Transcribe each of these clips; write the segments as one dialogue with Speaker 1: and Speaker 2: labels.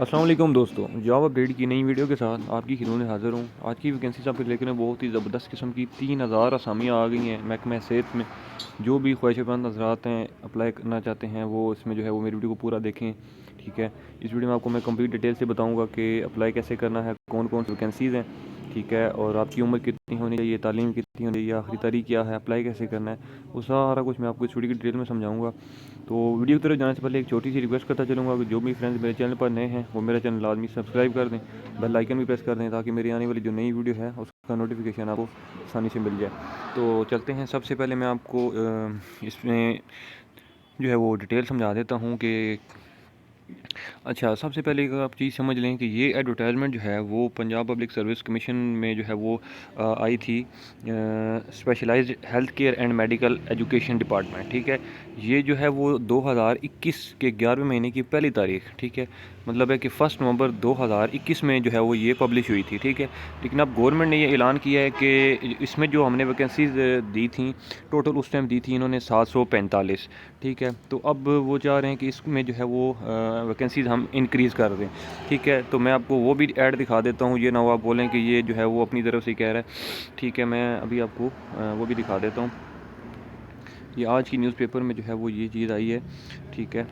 Speaker 1: अस्सलाम वालेकुम दोस्तों, जॉब अपडेट की नई वीडियो के साथ आपकी खिलौने हाज़िर हूँ। आज की वैकेंसी आपके लेकर में बहुत ही ज़बरदस्त किस्म की 3000 असामियाँ आ गई हैं महकमा सेहत में। जो भी ख्वाहिशमंद हज़रात हैं अप्लाई करना चाहते हैं वो इसमें जो है वो मेरी वीडियो को पूरा देखें। ठीक है, इस वीडियो में आपको मैं कंप्लीट डिटेल से बताऊँगा कि अप्लाई कैसे करना है, कौन कौन सी वैकेंसीज़ हैं। ठीक है, और आपकी उम्र कितनी होनी चाहिए, तालीम कितनी होनी चाहिए, आखिरी तारीख क्या है, अप्लाई कैसे करना है, वो सारा कुछ मैं आपको इस वीडियो की डिटेल में समझाऊँगा। तो वीडियो की तरफ जाने से पहले एक छोटी सी रिक्वेस्ट करता चलूँगा कि जो भी फ्रेंड्स मेरे चैनल पर नए हैं वो मेरा चैनल लाजमी सब्सक्राइब कर दें, बेल आइकन भी प्रेस कर दें ताकि मेरी आने वाली जो नई वीडियो है उसका नोटिफिकेशन आपको आसानी से मिल जाए। तो चलते हैं, सबसे पहले मैं आपको इसमें जो है वो डिटेल समझा देता हूँ कि अच्छा, सबसे पहले एक आप चीज़ समझ लें कि ये एडवर्टाइजमेंट जो है वो पंजाब पब्लिक सर्विस कमीशन में जो है वो आई थी, specialized health care and medical education department. ठीक है, ये जो है वो 2021 के 11वें महीने की पहली तारीख, ठीक है, मतलब है कि 1 नवंबर 2021 में जो है वो ये पब्लिश हुई थी। ठीक है, लेकिन अब गवर्नमेंट ने ये ऐलान किया है कि इसमें जो हमने वैकेंसीज दी थी, टोटल उस टाइम दी थी इन्होंने 745। ठीक है, तो अब वो चाह रहे हैं कि इसमें जो है वो वैकेंसीज़ हम इंक्रीज़ कर दें। ठीक है, तो मैं आपको वो भी ऐड दिखा देता हूँ, ये ना वो आप बोलें कि ये जो है वो अपनी तरफ से कह रहा है। ठीक है, मैं अभी आपको वो भी दिखा देता हूँ। ये आज की न्यूज़पेपर में जो है वो ये चीज़ आई है। ठीक है,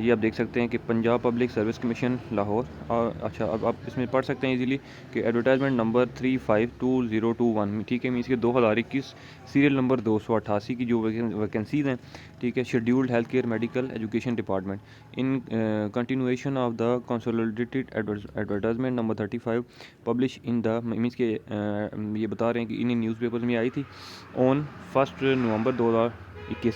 Speaker 1: ये आप देख सकते हैं कि Punjab public service commission Lahore. और अच्छा, अब आप इसमें पढ़ सकते हैं इजीली कि एडवर्टाइजमेंट नंबर 352021, ठीक है, मीन्स के 2021 सीरियल नंबर 288 की जो वैकेंसीज़ हैं। ठीक है, scheduled health care medical education department in continuation of the consolidated advertisement number 35 publish in the means के ये बता रहे हैं कि इन न्यूज़पेपर्स में आई थी on 1 November 2021,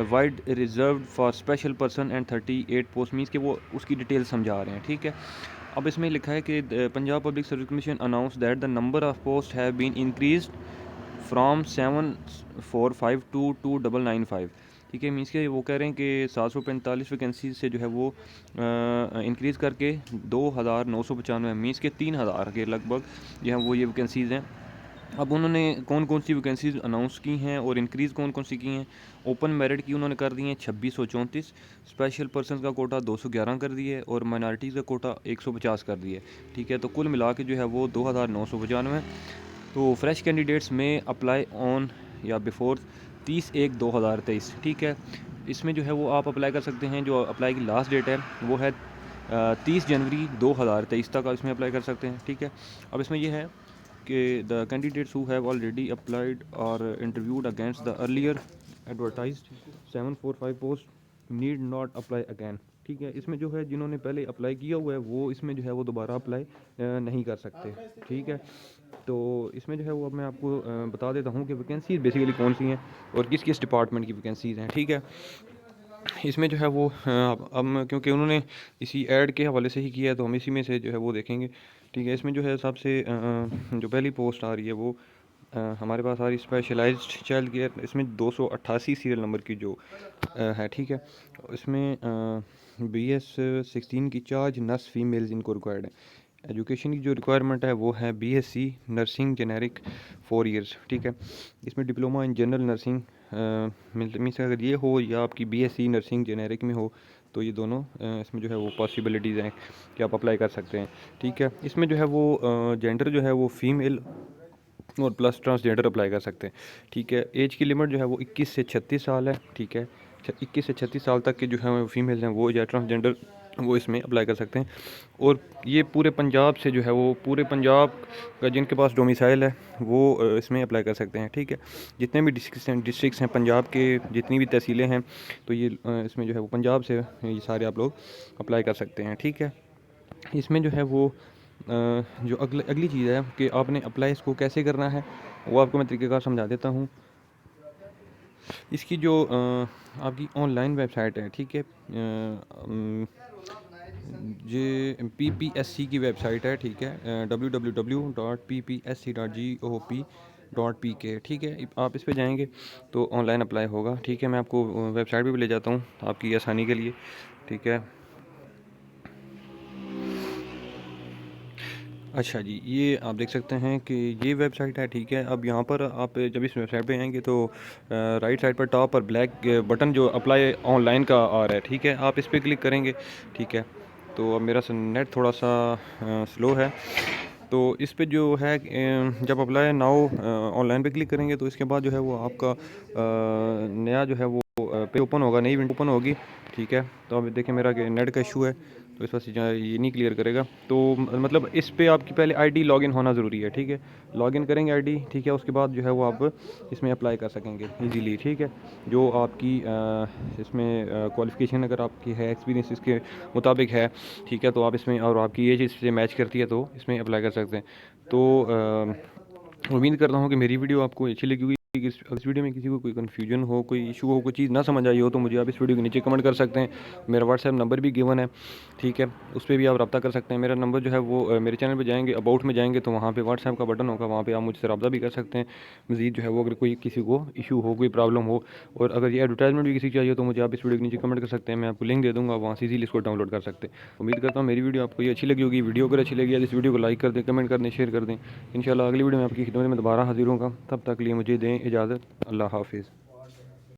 Speaker 1: wide reserve for special person and 38 post, means के वो उसकी डिटेल समझा रहे हैं। ठीक है, अब इसमें लिखा है कि Punjab public service commission announce that the number of post have been increase from 745 to 2995। ठीक है, मीन्स के वो कह रहे हैं कि 745 वैकेंसी से जो है वो इंक्रीज़ करके 2995, मीन्स के 3000 के लगभग जो है वो ये वैकेंसीज़ हैं। अब उन्होंने कौन कौन सी वैकेंसीज अनाउंस की हैं और इंक्रीज़ कौन कौन सी की हैं। ओपन मेरिट की उन्होंने कर दी हैं 2634, स्पेशल पर्सन का कोटा 211 कर दिए और माइनॉरिटीज़ का कोटा 150 कर दिए। ठीक है, तो कुल मिला के जो है वो 2995। तो फ्रेश कैंडिडेट्स में अप्लाई ऑन या बिफोर 30/1/2023। ठीक है, इसमें जो है वो आप अप्लाई कर सकते हैं। जो अप्लाई की लास्ट डेट है वो है 30 जनवरी 2023 तक इसमें अप्लाई कर सकते हैं। ठीक है, अब इसमें यह है कि the candidates who have already applied और interviewed against the earlier advertised 745 post need not apply again. ठीक है, इसमें जो है जिन्होंने पहले अप्लाई किया हुआ है वो इसमें जो है वो दोबारा अप्लाई नहीं कर सकते। ठीक है, तो इसमें जो है वो अब मैं आपको बता देता हूँ कि वैकेंसीज बेसिकली कौन सी हैं और किस किस डिपार्टमेंट की वैकेंसीज़ हैं। ठीक है, इसमें जो है वो अब क्योंकि उन्होंने इसी ऐड के हवाले से ही किया है तो हम इसी में से जो है वो देखेंगे। ठीक है, इसमें जो है सबसे जो पहली पोस्ट आ रही है वो हमारे पास आ रही स्पेशलाइज्ड चाइल्ड केयर। इसमें 288 सीरियल नंबर की जो है। ठीक है, इसमें BS 16 की चार्ज नर्स फीमेल्स इनको रिक्वायर्ड है। एजुकेशन की जो रिक्वायरमेंट है वो है BSc नर्सिंग जेनेरिक 4 ईयर्स। ठीक है, इसमें diploma in general nursing means अगर ये हो या आपकी BSc नर्सिंग जेनेरिक में हो तो ये दोनों इसमें जो है वो पॉसिबिलिटीज़ हैं कि आप अप्लाई कर सकते हैं। ठीक है, इसमें जो है वो जेंडर जो है वो फीमेल और प्लस ट्रांसजेंडर अप्लाई कर सकते हैं। ठीक है, एज की लिमिट जो है वो 21 से 36 साल है। ठीक है, 21 से 36 साल तक के जो है फीमेल हैं वो या ट्रांसजेंडर वो इसमें अप्लाई कर सकते हैं। और ये पूरे पंजाब से जो है वो पूरे पंजाब का जिनके पास डोमिसाइल है वो इसमें अप्लाई कर सकते हैं। ठीक है, जितने भी डिस्ट्रिक्ट्स हैं पंजाब के, जितनी भी तहसीलें हैं, तो ये इसमें जो है वो पंजाब से ये सारे आप लोग अप्लाई कर सकते हैं। ठीक है, इसमें जो है वो जो अगली चीज़ है कि आपने अप्लाई इसको कैसे करना है वो आपको मैं तरीक़ेकार समझा देता हूँ। इसकी जो आपकी ऑनलाइन वेबसाइट है, ठीक है, ये PPSC की वेबसाइट है। ठीक है, www.ppsc.gop.pk। ठीक है, आप इस पे जाएंगे तो ऑनलाइन अप्लाई होगा। ठीक है, मैं आपको वेबसाइट पे भी ले जाता हूँ आपकी आसानी के लिए। ठीक है, अच्छा जी, ये आप देख सकते हैं कि ये वेबसाइट है। ठीक है, अब यहाँ पर आप जब इस वेबसाइट पे आएंगे तो राइट साइड पर टॉप पर ब्लैक बटन जो अप्लाई ऑनलाइन का आ रहा है। ठीक है, आप इस पर क्लिक करेंगे। ठीक है, तो अब मेरा नेट थोड़ा सा स्लो है। तो इस पे जो है जब अप्लाई नाउ ऑनलाइन पे क्लिक करेंगे तो इसके बाद जो है वो आपका नया जो है वो पे ओपन होगा, नई विंडो ओपन होगी। ठीक है, तो अब देखिए मेरा नेट का इशू है तो इस वजह से ये नहीं क्लियर करेगा। तो मतलब इस पे आपकी पहले आईडी लॉगिन होना ज़रूरी है। ठीक है, लॉगिन करेंगे आईडी, ठीक है, उसके बाद जो है वो आप इसमें अप्लाई कर सकेंगे इजीली। ठीक है, जो आपकी इसमें क्वालिफ़िकेशन अगर आपकी है, एक्सपीरियंस इसके मुताबिक है, ठीक है, तो आप इसमें, और आपकी एज इससे मैच करती है तो इसमें अप्लाई कर सकते हैं। तो उम्मीद करता हूँ कि मेरी वीडियो आपको अच्छी लगी होगी। इस वीडियो में किसी को कोई कन्फ्यूजन हो, कोई इशू हो, कोई चीज़ ना समझ आई हो तो मुझे आप इस वीडियो के नीचे कमेंट कर सकते हैं। मेरा व्हाट्सएप नंबर भी गिवन है, ठीक है, उस पर भी आप रब्ता कर सकते हैं। मेरा नंबर जो है वो मेरे चैनल पे जाएंगे, अबाउट में जाएंगे तो वहाँ पे व्हाट्सएप का बटन होगा, वहाँ पे आप मुझसे रब्ता भी कर सकते हैं। मज़ीद जो है वो अगर कोई किसी को इशू हो, कोई प्रॉब्लम हो, और अगर ये एडवर्टाइजमेंट भी किसी चाहिए तो मुझे आप इस वीडियो के नीचे कमेंट कर सकते हैं, मैं आपको लिंक दे दूँगा, वहाँ से इजीली इसको डाउनलोड कर सकते हैं। उम्मीद करता हूँ मेरी वीडियो आपको ये अच्छी लगी होगी। वीडियो अगर अच्छी लगी है तो इस वीडियो को लाइक कर दें, कमेंट कर दें, शेयर कर दें। इंशाल्लाह अगली वीडियो में आपकी खिदमत में दोबारा हाजिर होगा। तब तक लिए मुझे दें इजाज़त। अल्लाह हाफिज़।